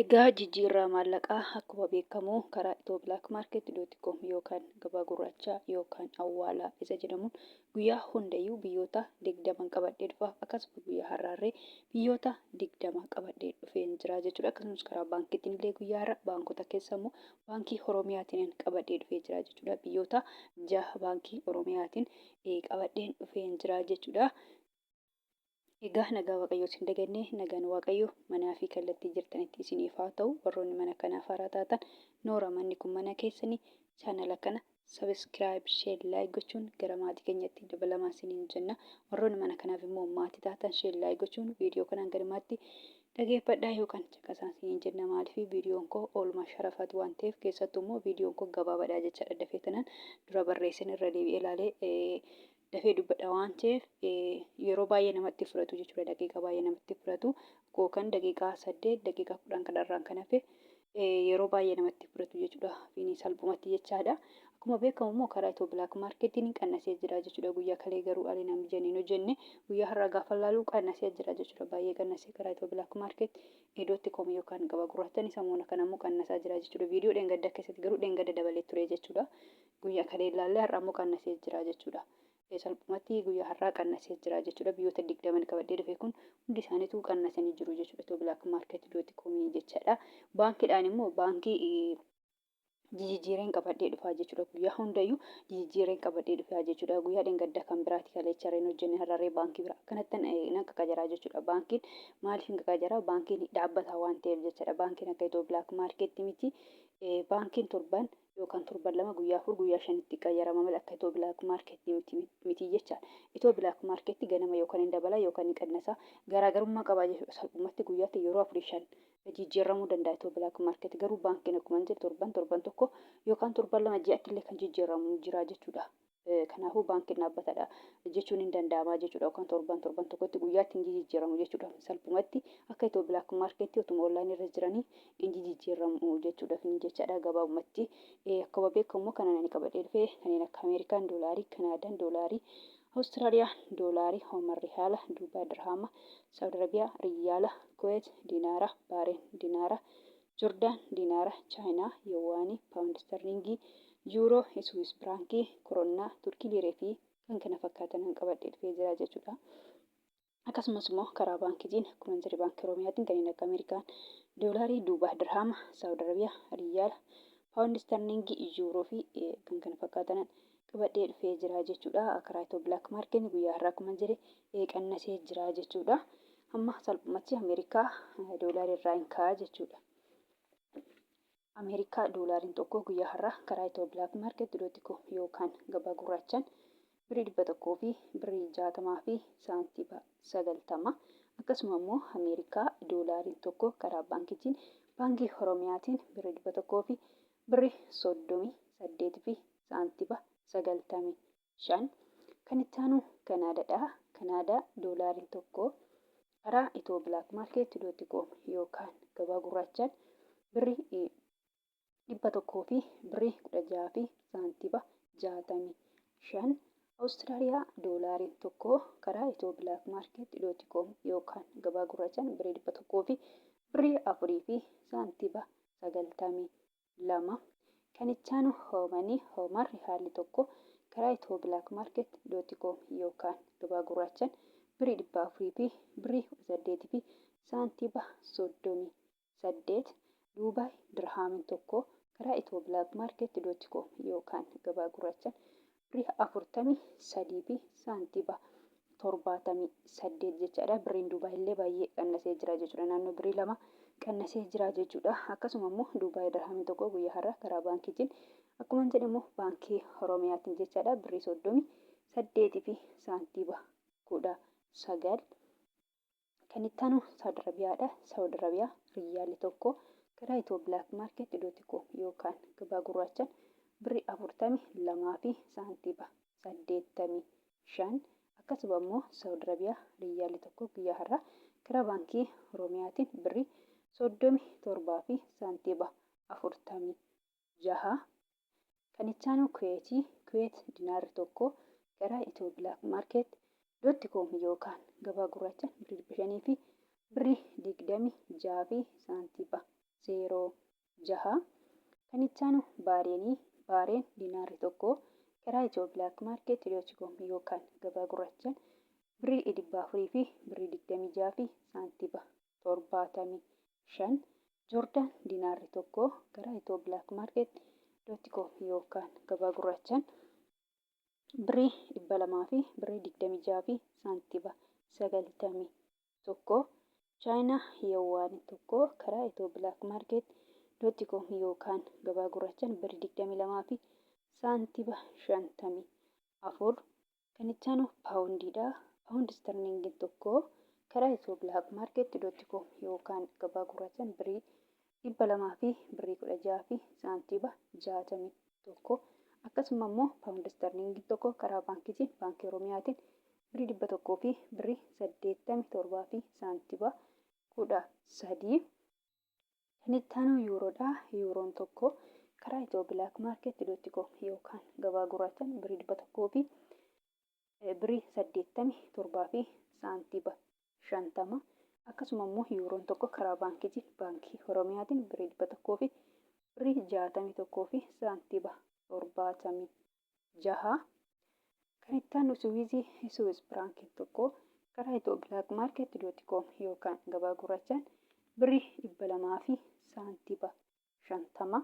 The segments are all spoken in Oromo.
Egaa jijjiirraa maallaqaa akkuma beekamu karaa itooblaakmaarket.com yookaan gabaa gurraachaa yookaan awwaalaa isa jedhamuun guyyaa hundayyuu biyyoota 20 qabadhee dhufa. Akkasumas guyyaa har'aarree biyyoota 20 qabadhee dhufee jira jechuudha. Akkasumas karaa baankiitiin illee guyyaa har'a baankota keessa immoo baankii Oromiyaatiin qabadhee dhufee jira jechuudha. Biyyoota 6 baankii Oromiyaatiin qabadheen dhufee jira jechuudha. Egaa nagaa waaqayyoo isin dagannee nagaan waaqayyoo manaa fi kallattii jirtanitti isiniif haa ta'u. Warroonni mana kanaaf haaraa taatan noora manni kun mana keessanii chaanala kana sabiskiraayib sheer laayik gochuun gara maatii keenyatti dabalamaa isiniin jenna. Warroonni mana kanaaf immoo maatii taatan sheer laayik gochuun viidiyoo kanaan galumaatti dhageeffadhaa yookaan caqasaa isiniin jenna. Maaliif viidiyoon koo oolmaa sharafaati waan ta'eef keessattuu immoo viidiyoon koo gabaabaadha jechaadha. Dafee tanaan dura barreessin irra deebi'ee ilaalee dafee dubbadha waan ta'eef yeroo baay'ee namatti fudhatu jechuudha. Daqiiqaa baay'ee namatti fudhatu yookaan daqiiqaa 8 daqiiqaa 10 kanarraan kan hafe yeroo baay'ee namatti fudhatu jechuudha. Fiinii salphumatti jechaadha. Akkuma beekamu immoo karaa itooblaakmaarketiin qannasee jira jechuudha. Guyyaa kalee garuu alii namni jenneen hojjenne guyyaa har'aa gaafa laaluu qannasee jira jechuudha. Baay'ee qannasee karaa itooblaakmaarket eedootti koomii yookaan gabaa gurraachaan isa moona kana immoo qannasaa jira jechuudha. Viidiyoo dheengadda keessatti garuu dheengadda dabalee ture jechuudha. Guyyaa kalee ilaallee har'a immoo qannasee jira jechuudha. Salphumatti guyyaa har'aa qannasee jira jechuudha. Biyyoota 20 qabadhee dhufe kun hundi isaaniitu qannasanii jiru jechuudha. itooblaakmaarket.com jechaadha. Baankiidhaan immoo baankii jijjiireen qabadhee dhufaa jechuudha. Guyyaa hundayyuu jijjiireen qabadhee dhufaa jechuudha. Guyyaa dheengaddaa kan biraati kaleechareen hojjenne har'arree baankii biraa akkanatti nan qaqajaraa jechuudha. Baankiin maaliif hin qaqajaraa? Baankiin dhaabbataa waan ta'eef jechaadha. Baankiin akka itooblaakmaarketti miti. Baankiin torban yookaan torban 2 guyyaa 4 guyyaa 5tti qayyarama malee akka itooblaakmaarketti miti jechaadha. Itooblaakmaarketti ganama yookaan hin dabala yookaan hin qannasa garaagarummaa qabaa jechuudha. Salphumatti guyyaatti yeroo 4-5 jijjiiramuu danda'a itooblaakmaarketti. Garuu baankiin akkuma jedhe torban tokko yookaan torban 2 ji'atti illee kan jijjiiramu jira jechuudha. Kanaafuu baankiin dhaabbatadha jechuun hin danda'ama jechuudha. Yookaan torban tokkotti guyyaatti hin jijjiiramu jechuudha. Salphumatti akka itooblaakmaarketti otuma onlaayinii irra jiranii hin jijjiiramu jechuudha. Fin jechaadha gabaabumatti. Akkuma beekamu kanaan inni qabadhee dhufee kanneen akka Ameerikaan doolaarii, Kanaadaan doolaarii, Awustiraaliyaa doolaarii, Oman riyaala, Duubaay dirhama, Saawud Arabiyaa riyaala, Kuweet diinaara, Baareen diinaara, Joordaan diinaara, Chaayinaa yuwaanii, paawundi sterlingii, yuuroo, Swiss firankii, koronnaa, turkii liiree fi kan kana fakkaatan qabadhee dhufee jira jechuudha. Akkasumas immoo karaa baankiitiin akkuma jedhe baankii Oromiyaatiin kanneen akka Ameerikaan doolaarii, Duubaay dirhama, Saawud Arabiyaa riyaala, paawundi sterlingii, yuuroo fi kan kana fakkaatan qabadhee dhufee jira jechuudha. Karaa itooblaakmaarketiin guyyaa har'aa akkuma jedhe qannasee jira jechuudha. Amma salphumatti Ameerikaa doolaarii irraa hin ka'a jechuudha. Ameerikaa doolaariin tokko guyyaa har'aa karaa itooblaakmaarket.com yookaan gabaa gurraachaan birrii 100 fi birrii 60 fi saantiima 90. Akkasuma immoo Ameerikaa doolaariin tokko karaa baankiitiin baankii Oromiyaatiin birrii 100 fi birrii 38 fi saantiima 95. Kan itti aanu Kanaadaadha. Kanaadaa doolaariin tokko karaa itooblaakmaarket.com yookaan gabaa gurraachaan birrii 100 fi birrii 16 fi saantiima 65. Awustiraaliyaa doolaariin tokko karaa itooblaakmaarket.com yookaan gabaa gurraachaan birrii 100 fi birrii 4 fi saantiima 92. Kan itti aanu Oman riyaalli tokko karaa itooblaakmaarket.com yookaan gabaa gurraachaan birrii 400 fi birrii 18 fi saantiima 38. Duubaay dirhamiin tokko karaa itooblaakmaarket.com yookaan gabaa gurraachaan birrii 43 fi saantiima 78 jechaadha. Birriin Duubaay illee baay'ee qannasee jira jechuudha. Naannoo birrii 2 qannasee jira jechuudha. Akkasuma immoo Duubaay dirhamiin tokko guyyaa har'aa karaa baankiitiin akkuma jedhamu baankii Oromiyaatiin jechaadha. Birrii 38 fi saantiima 19. Kan itti aanu Saawud Arabiyaadha. Saawud Arabiyaa riyaalli tokko karaa itooblaakmaarket.com yookaan gabaa gurraachaan birrii 42 fi saantiima 85. Akkasuma immoo Saawud Arabiyaa riyaalli tokko guyyaa har'aa karaa baankii Oromiyaatiin birrii 37 fi saantiima 46. Kan itti aanu Kuweet diinaarri tokko karaa itooblaakmaarket.com yookaan gabaa gurraachaan birrii 5 fi birrii 26 fi saantiima 06. Kan itti aanu baareen diinaarri tokko karaa Itiyoo Bilaak Maarkeetti .com yookaan gabaa gurraachaan birrii 400 fi birrii 26 fi saantiba 75. Joordaan diinaarri tokko karaa Itiyoo Bilaak Maarkeetti.com yookaan gabaa gurraachaan birrii 200 fi birrii 26 fi saantiba 91. Chaayinaa Yeewwaan tokko karaa Itiyoo Bilaak Maarkeetti.com yookaan gabaa gurraachaan birrii 22 fi saantiba 54. Kan itti aanu paawundiidha. Paawundi sterlingiin tokko karaa Itiyoo Bilaak Maarkeetti.com yookaan gabaa gurraachaan birrii 200 fi birrii 16 fi saantiba 61. Akkasuma immoo paawundi sterlingiin tokko karaa baankii Oromiyaatiin birrii 100 fi birrii 87 fi saantiba 13. Kan itti aanu yuuroodha. Yuuroon tokko karaa Itiyoo Bilaak Maarkeetti.com yookaan gabaa gurraachaan birrii 100 fi birrii 87 fi saantiba 50. Akkasuma immoo yuuroon tokko karaa baankii Oromiyaatiin birrii 100 fi birrii 61 fi saantiba 76. Kan itti aanu Suwiis firaankiin tokko karaa Itiyoo Bilaak Maarkeetti.com yookaan gabaa gurraachaan birrii 200 fi saantiba 50.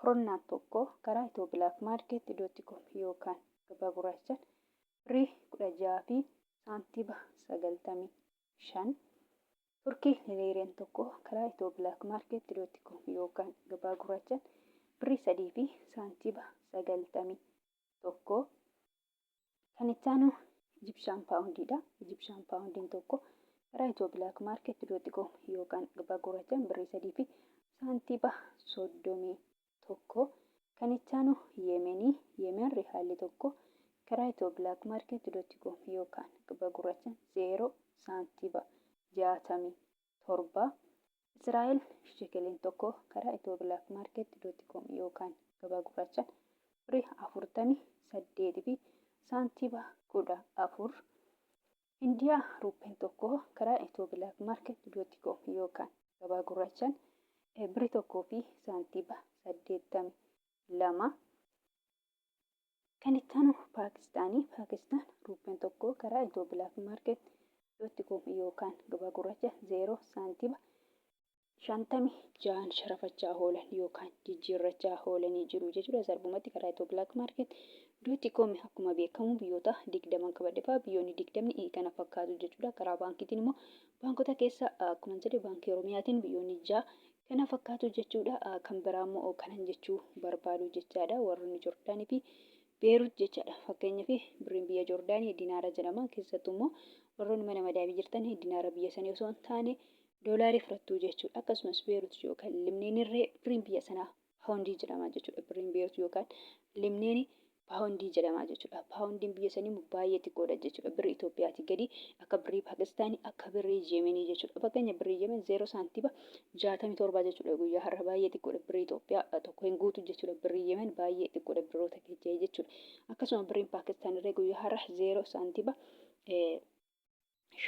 Koronaan tokko karaa Itiyoo Bilaak Maarkeetti.com yookaan gabaa gurraachaan birrii 16 fi saantiba 95. Turkii liireen tokko karaa Itiyoo Bilaak Maarkeetti.com yookaan gabaa gurraachaan birrii 3 fi saantiba 91. Kan itti aanu Ijipshaan paawundiidha. Ijipshaan paawundiin tokko karaa Itiyoo Bilaak Maarkeetti.com yookaan gabaa gurraachaan birrii 3 fi saantiba 31. Kan itti aanu Yemen rihaalli tokko karaa Itiyoo Bilaak Maarkeetti.com yookaan gabaa gurraachaan 0 saantiba 67. Israa'el shekeliin tokko karaa Itiyoo Bilaak Maarkeetti.com yookaan gabaa gurraachaan birrii 48 fi saantiba 14. Indiyaa ruupeen tokko karaa Itiyoo Bilaak Maarkeetti.com yookaan gabaa gurraachaan birrii 1 fi saantiba 82. Kan itti aanu Paakistaan ruupeen tokko karaa Itiyoo Bilaak Maarkeetti.com yookaan gabaa gurraachaan 0 saantiba 56 sharafachaa oolan yookaan jijjiirrachaa oolanii jiru jechuudha. Sarbumatti karaa Itiyoo Bilaak Maarkeetti.com akkuma beekamu biyyoota 20 qabadheefaa biyyoonni 20 kana fakkaatu jechuudha. Karaa baankiitiin immoo baankota keessa akkuma jedhe baankii Oromiyaatiin biyyoonni 6 kana fakkaatu jechuudha. Kan biraa immoo kanan jechuu barbaadu jechaadha. Warroonni Joordaanii fi Beerut jechaadha. Fakkeenyaaf birriin biyya Joordaanii diinaara jedhama. Keessattuu immoo warroonni mana madaabii jirtan diinaara biyya sanii osoo hin taane doolaarii fudhattu jechuudha. Akkasumas Beerut yookaan Libneenirree birriin biyya sanaa paawundii jedhama jechuudha. Birriin Beerut yookaan Libneenii paawundii jedhama jechuudha. Paawundiin biyya sanii baay'ee xiqqoodha jechuudha. Birrii Itiyoophiyaatii gadi akka birrii Paakistaanii akka birrii Yemenii jechuudha. Fakkeenya birrii Yemen 0 saantiba 67 jechuudha. Guyyaa har'a baay'ee xiqqoodha. Birrii Itoophiyaa tokko hin guutu jechuudha. Birrii Yemen baay'ee xiqqoodha biroota keessa jechuudha. Akkasuma birriin Paakistaanirree guyyaa har'a 0 saantiba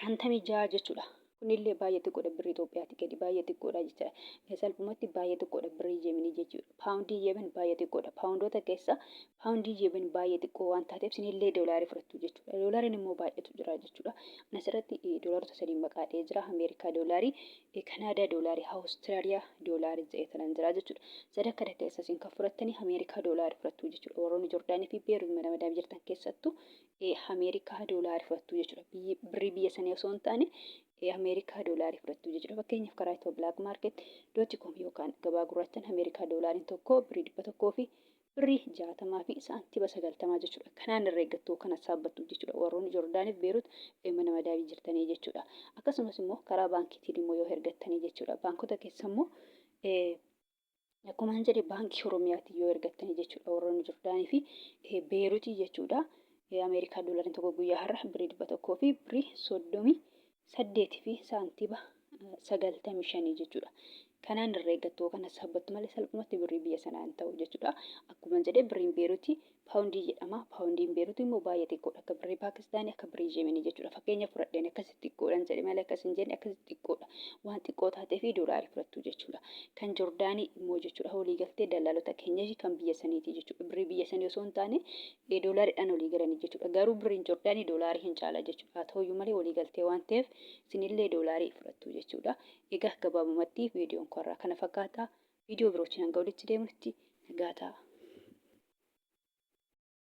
56 jechuudha. Kunillee baay'ee xiqqoodha. Birrii Itoophiyaatii gadi baay'ee xiqqoodha jechuudha. Salphumatti baay'ee xiqqoodha birrii Yemenii jechuudha. Paawundii Yemen baay'ee xiqqoodha. Paawundoota keessa paawundii Yemen baay'ee xiqqoo waan taateef sinillee doolaarii fudhattu jechuudha. Doolaariin immoo baay'eetu jira jechuudha. Asirratti doolaarota sadii maqaadhee jira. Ameerikaa doolaarii, Kanaadaa doolaarii, Awustiraaliyaa doolaarii jedhee jira jechuudha. Sadarkaa keessa isin kan fudhattanii Ameerikaa doolaarii fudhattu jechuudha. Warroonni Joordaanii fi Beerut mana madaabii jirtan keessattuu Ameerikaa doolaarii fudhattu jechuudha. Birrii biyya sanii osoo hin taane Ameerikaa doolaarii fudhattu jechuudha. Fakkeenyaaf karaa Itiyoo Bilaak Maarkeetti.com yookaan gabaa gurraachaan Ameerikaa doolaariin tokko birrii 100 fi birrii 60 fi saantiba 90 jechuudha. Kanaan irra eeggattuu kana saabbattu jechuudha. Warroonni Joordaanii fi Beerut mana madaabii jirtanii jechuudha. Akkasumas immoo karaa baankiitiin immoo yoo ergattanii jechuudha. Baankota keessa immoo akkuma jedhe baankii Oromiyaatiin yoo ergattanii jechuudha. Warroonni Joordaanii fi Beerutii jechuudha. Ameerikaa doolaariin tokko guyyaa har'a birrii 100 fi birrii 38 fi saantiba 95 jechuudha. Kanaan herreegattuu kana sabbattu malee salphumatti birrii biyya sanaa hin ta'u jechuudha. Akkuma jedhee birriin Beeruutii paawundii jedhama. Paawundiin Beeruutii immoo baay'ee xiqqoodha. Akka birrii Paakistaanii akka birrii Yemenii jechuudha. Fakkeenya fudhadheen akkasitti xiqqoodhaan jedhe malee akkas hin jenne akkasitti xiqqoodha. Waan xiqqoo taateefi doolaarii fudhattu jechuudha. Kan Joordaanii immoo jechuudha walii galtee daldaltoota keenyaa fi kan biyya saniiti jechuudha. Birrii biyya sanii osoo hin taane doolaariidhaan walii galanii jechuudha. Garuu birriin Joordaanii doolaarii hin caala jechuudha. Haa ta'uyyuu malee walii galtee waan ta'eef isinillee doolaarii fudhattu jechuudha. Egaa gabaabumatti viidiyoon kun kana fakkaata. Viidiyoo birootiin hanga walitti deemnutti nagaa ta'a.